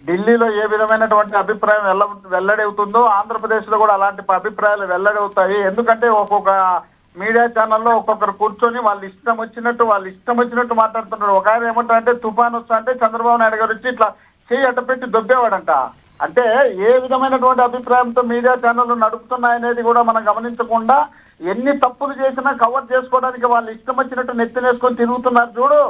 ఢిల్లీలో ఏ విధమైనటువంటి అభిప్రాయం వెల్లడవుతుందో ఆంధ్రప్రదేశ్ లో కూడా అలాంటి అభిప్రాయాలు వెల్లడవుతాయి. ఎందుకంటే ఒక్కొక్క మీడియా ఛానల్లో ఒక్కొక్కరు కూర్చొని వాళ్ళు ఇష్టం వచ్చినట్టు మాట్లాడుతున్నారు. ఒక ఆయన ఏమంటారంటే తుఫాన్ వస్తా అంటే చంద్రబాబు నాయుడు గారు వచ్చి ఇట్లా చేయి అట్ట పెట్టి దొబ్బేవాడంట. అంటే ఏ విధమైనటువంటి అభిప్రాయంతో మీడియా ఛానళ్లు నడుపుతున్నాయనేది కూడా మనం గమనించకుండా ఎన్ని తప్పులు చేసినా కవర్ చేసుకోవడానికి వాళ్ళు ఇష్టం వచ్చినట్టు నెత్తినేసుకొని తిరుగుతున్నారు చూడు.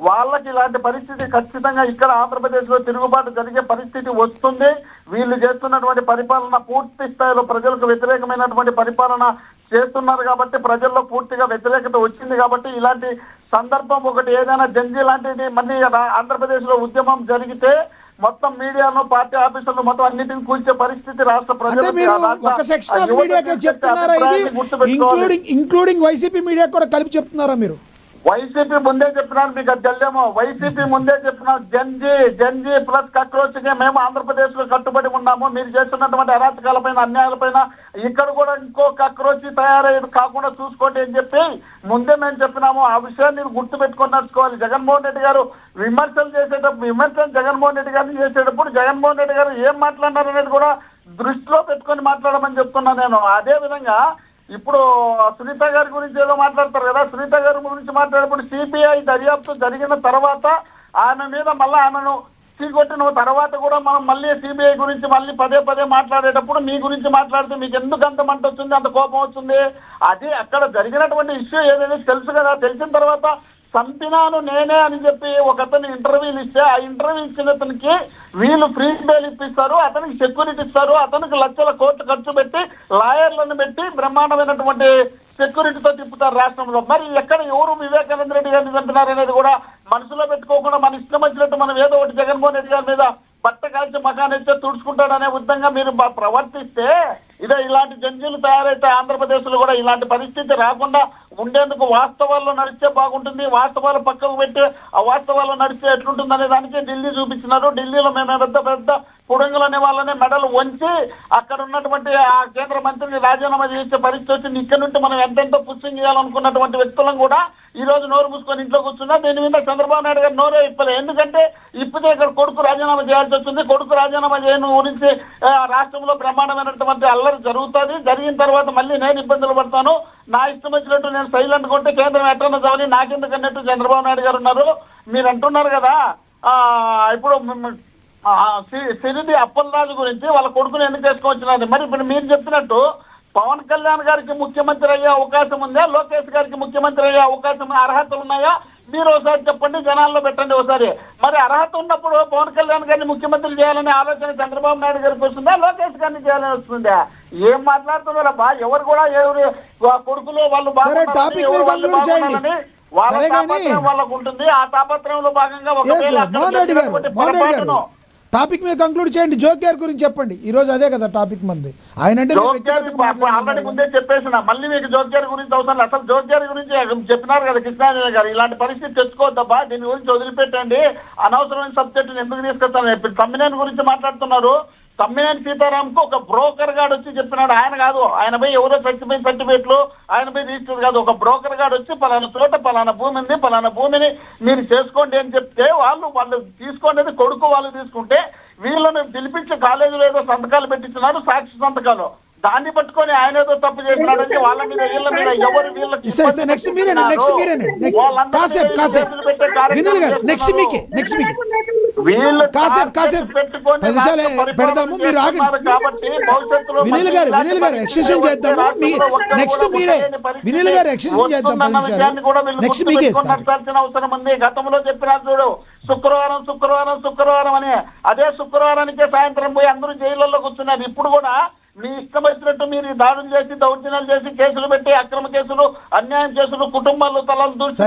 వాళ్ళకి ఇలాంటి పరిస్థితి ఖచ్చితంగా ఇక్కడ ఆంధ్రప్రదేశ్ లో తిరుగుబాటు జరిగే పరిస్థితి వస్తుంది. వీళ్ళు చేస్తున్నటువంటి పరిపాలన పూర్తి స్థాయిలో ప్రజలకు వ్యతిరేకమైనటువంటి పరిపాలన చేస్తున్నారు కాబట్టి ప్రజల్లో పూర్తిగా వ్యతిరేకత వచ్చింది కాబట్టి ఇలాంటి సందర్భం ఒకటి ఏదైనా జంజీ లాంటిది మళ్ళీ ఆంధ్రప్రదేశ్ లో ఉద్యమం జరిగితే మొత్తం మీడియాను పార్టీ ఆఫీసులు మొత్తం అన్నిటిని కూల్చే పరిస్థితి రాష్ట్ర ప్రజలు ఇంక్లూడింగ్ వైసీపీ మీడియా కూడా కలిపి చెప్తున్నారా మీరు? వైసీపీ ముందే చెప్పినాను, మీకు అది తెలియమో. వైసీపీ ముందే చెప్పినాను, జంజీ ప్లస్ కాక్రోచ్ గా మేము ఆంధ్రప్రదేశ్ లో కట్టుబడి ఉన్నాము. మీరు చేస్తున్నటువంటి అరాచకాలపైన అన్యాయాలపైన ఇక్కడ కూడా ఇంకో కాక్రోచ్ తయారయ్యేది కాకుండా చూసుకోండి అని చెప్పి ముందే మేము చెప్పినాము. ఆ విషయాన్ని మీరు గుర్తు పెట్టుకొని నడుచుకోవాలి. జగన్మోహన్ రెడ్డి గారు విమర్శలు జగన్మోహన్ రెడ్డి గారిని చేసేటప్పుడు జగన్మోహన్ రెడ్డి గారు ఏం మాట్లాడినారు అనేది కూడా దృష్టిలో పెట్టుకొని మాట్లాడమని చెప్తున్నా నేను. అదే విధంగా ఇప్పుడు సునీత గారి గురించి ఏదో మాట్లాడతారు కదా, సునీత గారి గురించి మాట్లాడేప్పుడు సిబిఐ దర్యాప్తు జరిగిన తర్వాత ఆమె మీద మళ్ళీ ఆమెను చీకొట్టిన తర్వాత కూడా మనం మళ్ళీ సిబిఐ గురించి మళ్ళీ పదే మాట్లాడేటప్పుడు మీ గురించి మాట్లాడితే మీకు ఎందుకు అంత మంట వచ్చింది, అంత కోపం వచ్చింది? అది అక్కడ జరిగినటువంటి ఇష్యూ ఏదైనా తెలుసు కదా. తెలిసిన తర్వాత చంపినాను నేనే అని చెప్పి ఒక అతను ఇంటర్వ్యూలు ఇస్తే ఆ ఇంటర్వ్యూ ఇచ్చిన అతనికి వీళ్ళు ఫ్రీ బెయిల్ ఇప్పిస్తారు, అతనికి సెక్యూరిటీ ఇస్తారు, అతనికి లక్షల కోట్లు ఖర్చు పెట్టి లాయర్లను పెట్టి బ్రహ్మాండమైనటువంటి సెక్యూరిటీతో తిప్పుతారు రాష్ట్రంలో. మరి ఎక్కడ ఎవరు వివేకానంద రెడ్డి గారిని చంపినారు అనేది కూడా మనసులో పెట్టుకోకుండా మన ఇష్టం వచ్చినట్టు మనం ఏదో ఒకటి జగన్మోహన్ రెడ్డి గారి మీద బట్ట కాల్చి మకానెచ్చే తుడుచుకుంటాడనే విధంగా మీరు ప్రవర్తిస్తే ఇలాంటి జంజీలు తయారైతే ఆంధ్రప్రదేశ్ లో కూడా ఇలాంటి పరిస్థితి రాకుండా ఉండేందుకు వాస్తవాల్లో నడిస్తే బాగుంటుంది. వాస్తవాలు పక్కకు పెట్టి అవాస్తవాల్లో నడిస్తే ఎట్లుంటుంది అనే దానికి ఢిల్లీ చూపించినారు. ఢిల్లీలో మేము పెద్ద పుడంగులు అనే వాళ్ళనే మెడలు వంచి అక్కడ ఉన్నటువంటి ఆ కేంద్ర మంత్రిని రాజీనామా చేసే పరిస్థితి వచ్చింది. ఇక్కడ నుండి మనం ఎంతెంతో పుష్టింగ్ చేయాలనుకున్నటువంటి వ్యక్తులను కూడా ఈ రోజు నోరు మూసుకొని ఇంట్లో కూర్చున్నా. దీని మీద చంద్రబాబు నాయుడు గారు నోరే ఇప్పలే. ఎందుకంటే ఇప్పుడే ఇక్కడ కొడుకు రాజీనామా చేయాల్సి వచ్చింది. కొడుకు రాజీనామా చేయని గురించి రాష్ట్రంలో బ్రహ్మాండమైనటువంటి అల్లరి జరుగుతుంది. జరిగిన తర్వాత మళ్ళీ నేను ఇబ్బందులు పడతాను, నా ఇష్టం వచ్చినట్టు నేను సైలెంట్ కొంటే కేంద్రం ఎట్లన్నా చదివి నాకెందుకన్నట్టు చంద్రబాబు నాయుడు గారు ఉన్నారు. మీరు అంటున్నారు కదా ఇప్పుడు సిరిది అప్పలరాజు గురించి వాళ్ళ కొడుకుని ఎందుకు చేసుకొచ్చినది. మరి ఇప్పుడు మీరు చెప్పినట్టు పవన్ కళ్యాణ్ గారికి ముఖ్యమంత్రి అయ్యే అవకాశం ఉందా, లోకేష్ గారికి ముఖ్యమంత్రి అయ్యే అవకాశం అర్హతలు ఉన్నాయా? మీరు ఒకసారి చెప్పండి, జనాల్లో పెట్టండి ఒకసారి. మరి అర్హత ఉన్నప్పుడు పవన్ కళ్యాణ్ గారిని ముఖ్యమంత్రి చేయాలనే ఆలోచన చంద్రబాబు నాయుడు గారికి వస్తుందా, లోకేష్ గారిని చేయాలని వస్తుందా? ఏం మాట్లాడుతున్నారబ్బా? ఎవరు కూడా ఎవరు కొడుకులు వాళ్ళు వాళ్ళకు ఉంటుంది. ఆ తాపత్రయంలో భాగంగా టాపిక్ మీద కంక్లూడ్ చేయండి. జోక్ గారి గురించి చెప్పండి. ఈ రోజు అదే కదా టాపిక్ మంది. ఆయన అంటే ఆల్రెడీ ముందే చెప్పేసిన, మళ్ళీ మీకు జోక్ గారి గురించి అవసరం. అసలు జోక్ గారి గురించి చెప్పినారు కదా కృష్ణాంజలి గారు. ఇలాంటి పరిస్థితి తెచ్చుకోవద్దబ్బా, దీని గురించి వదిలిపెట్టండి. అనవసరమైన సబ్జెక్టుని ఎందుకు తీసుకొస్తాను? ఇప్పుడు తమ్మినేని గురించి మాట్లాడుతున్నారు. తమ్మినేని సీతారాంకు ఒక బ్రోకర్ గాడు వచ్చి చెప్పినాడు. ఆయన కాదు, ఆయన పోయి ఎవరో సర్టిఫికేట్లు ఆయన పోయి రిజిస్టర్ కాదు. ఒక బ్రోకర్ గాడు వచ్చి పలానా చోట పలానా భూమి ఉంది, పలానా భూమిని మీరు చేసుకోండి అని చెప్తే వాళ్ళు తీసుకోండి కొడుకు వాళ్ళు తీసుకుంటే వీళ్ళని పిలిపించి కాలేజీలో ఏదో సంతకాలు పెట్టించినారు, సాక్షి సంతకాలు. దాన్ని పట్టుకొని ఆయన ఏదో తప్పు చేసినాడంటే వాళ్ళ మీద వీళ్ళ మీద ఎవరు వీళ్ళకి పెడదాము. మీరు ఆగండి వినీల్ గారు, వినీల్ గారు ఎక్స్టెన్షన్ చేద్దాము. నెక్స్ట్ మీరే వినీల్ గారు ఎక్స్టెన్షన్ చేద్దాం. నెక్స్ట్ మీకే అవసరం ఉంది. గతంలో చెప్పినారు చూడు, శుక్రవారం అని. అదే శుక్రవారానికే సాయంత్రం పోయి అందరూ జైళ్ళలో కూర్చున్నారు. ఇప్పుడు కూడా మీ ఇష్టం వచ్చినట్టు మీరు దాడులు చేసి దౌర్జన్యాలు చేసి కేసులు పెట్టి అక్రమ కేసులు, అన్యాయం కేసులు, కుటుంబాలు తలలు దూసి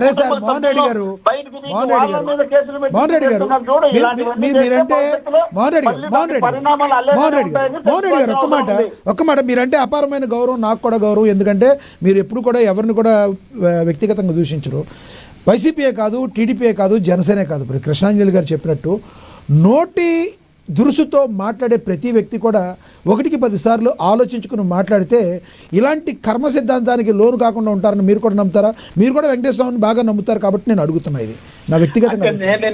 ఒక్క మాట మీరంటే అపారమైన గౌరవం, నాకు కూడా గౌరవం. ఎందుకంటే మీరు ఎప్పుడు కూడా ఎవరిని కూడా వ్యక్తిగతంగా దూషించరు. వైసీపీయే కాదు, టీడీపీయే కాదు, జనసేనే కాదు. ఇప్పుడు కృష్ణాంజలి గారు చెప్పినట్టు నోటి దురుసుతో మాట్లాడే ప్రతి వ్యక్తి కూడా ఒకటికి 10 సార్లు ఆలోచించుకుని మాట్లాడితే ఇలాంటి కర్మ సిద్ధాంతానికి లోను కాకుండా ఉంటారని మీరు కూడా నమ్ముతారా? మీరు కూడా వెంకటేశ్వర స్వామిని బాగా నమ్ముతారు కాబట్టి నేను అడుగుతున్నా, ఇది నా వ్యక్తిగతంగా.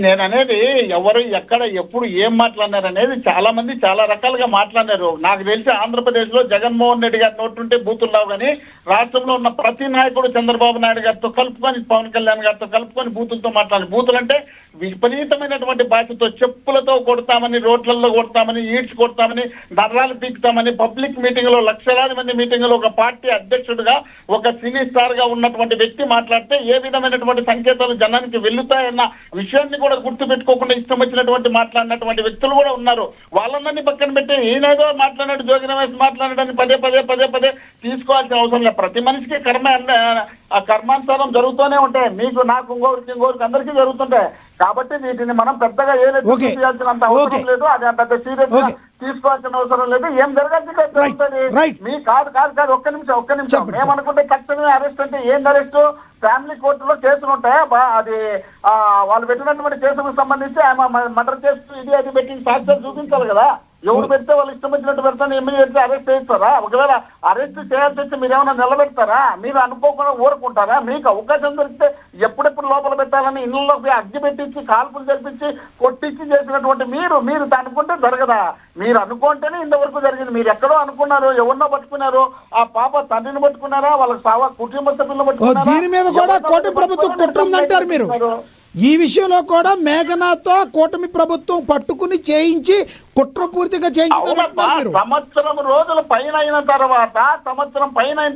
నేను అనేది ఎవరు ఎక్కడ ఎప్పుడు ఏం మాట్లాడినారు అనేది చాలా మంది చాలా రకాలుగా మాట్లాడినారు. నాకు తెలిసి ఆంధ్రప్రదేశ్ లో జగన్మోహన్ రెడ్డి గారి నోటుంటే బూతుల్లావు కానీ రాష్ట్రంలో ఉన్న ప్రతి నాయకుడు చంద్రబాబు నాయుడు గారితో కలుపుకొని, పవన్ కళ్యాణ్ గారితో కలుపుకొని బూతులతో మాట్లాడారు. బూతులు అంటే విపరీతమైనటువంటి భాషతో చెప్పులతో కొడతామని, రోడ్లలో కొడతామని, ఈడ్చి కొడతామని, నర్రాలు పీకుతామని, పబ్లిక్ మీటింగ్ లో లక్షలాది మంది మీటింగ్ లో ఒక పార్టీ అధ్యక్షుడిగా ఒక సినీ స్టార్ గా ఉన్నటువంటి వ్యక్తి మాట్లాడితే ఏ విధమైనటువంటి సంకేతాలు జనానికి వెళ్తాయన్న విషయాన్ని కూడా గుర్తు పెట్టుకోకుండా ఇష్టం వచ్చినటువంటి మాట్లాడినటువంటి వ్యక్తులు కూడా ఉన్నారు. వాళ్ళందరినీ పక్కన పెట్టి ఈయనేదో మాట్లాడాడు, జోగి రమేష్ మాట్లాడాడని పదే పదే పదే పదే తీసుకోవాల్సిన అవసరం లేదు. ప్రతి మనిషికి ఆ కర్మానుసారం జరుగుతూనే ఉంటాయి. మీకు, నాకు, ఇంకోరికి అందరికీ జరుగుతుంటాయి. కాబట్టి వీటిని మనం పెద్దగా చేయాల్సినంత అవసరం లేదు. అది పెద్ద సీరియస్ గా తీసుకోవాల్సిన అవసరం లేదు. ఏం జరగాల్సిందే జరుగుతుంది. మీ కాదు ఒక్క నిమిషం మేమనుకుంటే ఖచ్చితంగా అరెస్ట్ అంటే ఏంది అరెస్ట్? ఫ్యామిలీ కోర్టులో కేసులు ఉంటాయి. అది వాళ్ళు పెట్టినటువంటి కేసులకు సంబంధించి ఆయన మర్డర్ కేసు ఇది అది పెట్టి సాక్ష్యాలు చూపించాలి కదా. ఎవరు పెడితే వాళ్ళు ఇష్టం వచ్చినట్టు పెడతాను ఇమ్మీడియట్గా అరెస్ట్ చేస్తారా? ఒకవేళ అరెస్ట్ చేయాల్సి వచ్చి మీరు ఏమైనా నిలబెడతారా? మీరు అనుకోకుండా ఊరుకుంటారా? మీకు అవకాశం దొరికితే ఎప్పుడెప్పుడు లోపల పెట్టాలని ఇళ్ళలోకి అగ్గి పెట్టించి, కాల్పులు జరిపించి, కొట్టించి చేసినటువంటి మీరు అనుకుంటే జరగదా? మీరు అనుకుంటేనే ఇంతవరకు జరిగింది. మీరు ఎక్కడో అనుకున్నారు, ఎవరినో పట్టుకున్నారు. ఆ పాప తండ్రిని పట్టుకున్నారా? వాళ్ళకి కుటుంబ సభ్యులను పట్టుకున్నారా? దీని మీద కూడా కూటమి ప్రభుత్వం కుట్ర ఉందంటారు మీరు. ఈ విషయంలో కూడా మేఘనాథ్తో కూటమి ప్రభుత్వం పట్టుకుని చేయించి కుట్రపూర్తిగా చేయించుతారు. సంవత్సరం రోజుల పైన అయిన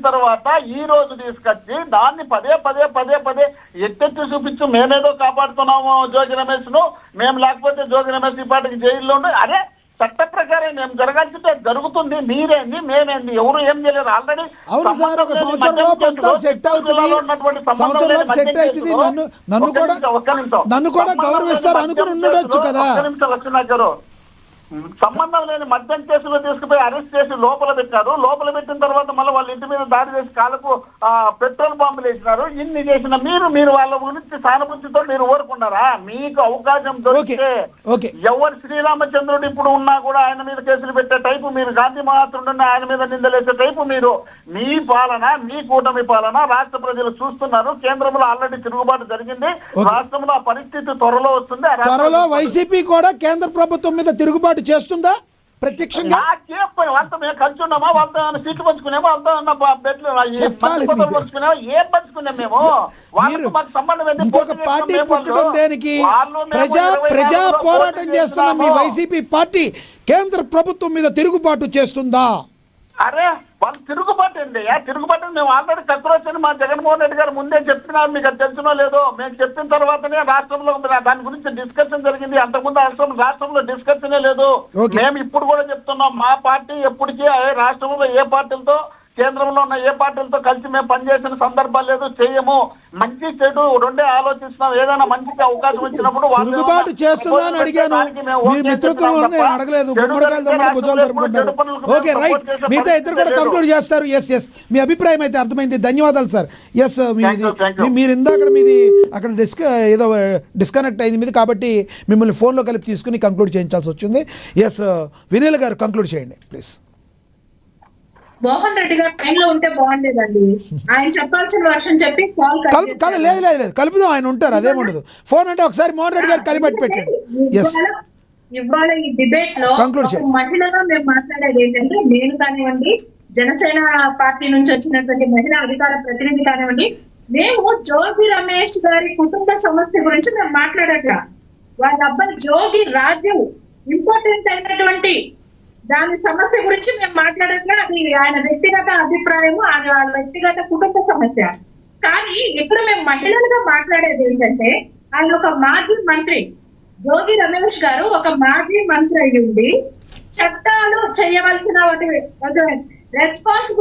తర్వాత ఈ రోజు తీసుకొచ్చి దాన్ని పదే పదే పదే పదే ఎత్తెత్తి చూపించు మేమేదో కాపాడుతున్నాము జోగి రమేష్ ను, మేము లేకపోతే జోగి రమేష్ ఈ పాటికి జైల్లో ఉండే. అదే చట్ట ప్రకారం ఏం జరగాల్సిందే జరుగుతుంది. మీరేంది మేమేంది ఎవరు ఏం చేయలేరు. ఆల్రెడీ అవును సార్, ఒక సంవత్సరంలో అంతా సెట్ అవుతుంది, సంవత్సరంలో సెట్ అవుతుంది. నన్ను కూడా గౌరవిస్తారు అనుకుని ఉండొచ్చు కదా. లక్ష్మణ గారు, సంబంధం లేని మద్యం కేసులో తీసుకుపోయి అరెస్ట్ చేసి లోపల పెట్టారు. లోపల పెట్టిన తర్వాత మళ్ళీ వాళ్ళ ఇంటి మీద దాడి చేసి కాళ్ళకు పెట్రోల్ బాంబులు వేసినారు. ఇన్ని చేసిన మీరు వాళ్ళ గురించి సానుభూతితో మీరు ఊరుకున్నారా? మీకు అవకాశం దొరికితే ఎవరు శ్రీరామచంద్రుడు ఇప్పుడు ఉన్నా కూడా ఆయన మీద కేసులు పెట్టే టైపు మీరు, గాంధీ మహాత్ముడు ఆయన మీద నిందలేసే టైపు మీరు. మీ పాలన, మీ కూటమి పాలన రాష్ట్ర ప్రజలు చూస్తున్నారు. కేంద్రంలో ఆల్రెడీ తిరుగుబాటు జరిగింది. రాష్ట్రంలో ఆ పరిస్థితి త్వరలో వస్తుంది. త్వరలో వైసీపీ కూడా కేంద్ర ప్రభుత్వం మీద తిరుగుబాటు చేస్తుందా ప్రత్యక్షంగా? వాళ్ళతో మేము కలిసి ఉన్నామా? వాళ్ళతో సీట్లు పంచుకునేమో, వాళ్ళతో పంచుకునేమో, ఏం పంచుకున్నాం మేము? వాళ్ళతో మాకు సంబంధం ఏంటి? ఇంకొక పార్టీ పుట్టడం దేనికి? ప్రజా పోరాటం చేస్తున్న మీ వైసీపీ పార్టీ కేంద్ర ప్రభుత్వం మీద తిరుగుబాటు చేస్తుందా? అరే వాళ్ళు తిరుగుబాటు అండి. తిరుగుబాటు మేము ఆల్రెడీ కక్రోచ్ మా జగన్మోహన్ రెడ్డి గారు ముందే చెప్తున్నారు. మీకు అది తెలిసినో లేదో, మేము చెప్పిన తర్వాతనే రాష్ట్రంలో దాని గురించి డిస్కషన్ జరిగింది. అంతకుముందు రాష్ట్రంలో డిస్కషనే లేదు. మేము ఇప్పుడు కూడా చెప్తున్నాం, మా పార్టీ ఎప్పటికీ రాష్ట్రంలో ఏ పార్టీలతో, కేంద్రంలో ఉన్న ఏ పార్టీలతో కలిసి మేము పనిచేసిన సందర్భాలు లేదు, చేయము. మంచి చెడు రెండే ఆలోచిస్తున్నాం. ఏదైనా మంచికి అవకాశం వచ్చినప్పుడు తిరుగుబాటు చేస్తుందా అని అడిగాను. మీ మిత్రత్వంలో నేను అడగలేదు. ఓకే రైట్, మిగతా ఇద్దరు కూడా కంక్లూడ్ చేస్తారు. ఎస్ మీ అభిప్రాయం అయితే అర్థమైంది. ధన్యవాదాలు సార్. ఎస్ మీరు ఇందాక మీది అక్కడ ఏదో డిస్కనెక్ట్ అయింది మీది, కాబట్టి మిమ్మల్ని ఫోన్లో కలిపి తీసుకుని కంక్లూడ్ చేయించాల్సి వచ్చింది. ఎస్ వినీల్ గారు కంక్లూడ్ చేయండి ప్లీజ్. మోహన్ రెడ్డి గారు ట్రైన్ లో ఉంటే బాగుండేదండి. ఆయన చెప్పాల్సిన వర్షం చెప్పి లేదు కలుపుదాం, ఆయన ఉంటారు, అదేముండదు. ఫోన్ అంటే ఒకసారి మోహన్ రెడ్డి గారు కలిపి పెట్టండి. ఇవాళ ఈ డిబేట్ లో మహిళగా మేము మాట్లాడేది ఏంటంటే, నేను కానివ్వండి, జనసేన పార్టీ నుంచి వచ్చినటువంటి మహిళా అధికార ప్రతినిధి కానివ్వండి, మేము జోగి రమేష్ గారి కుటుంబ సమస్య గురించి మేము మాట్లాడట్లా. వాళ్ళ అబ్బాయి జోగి రాజు ఇంపార్టెంట్ అయినటువంటి దాని సమస్య గురించి మేము మాట్లాడట్లా. అది ఆయన వ్యక్తిగత అభిప్రాయము, అది వాళ్ళ వ్యక్తిగత కుటుంబ సమస్య. కానీ ఇక్కడ మేము మహిళలుగా మాట్లాడేది ఏంటంటే, ఆయన ఒక మాజీ మంత్రి, జోగి రమేష్ గారు ఒక మాజీ మంత్రి అయ్యి ఉండి చట్టాలు చేయవలసిన రెస్పాన్సిబిలిటీ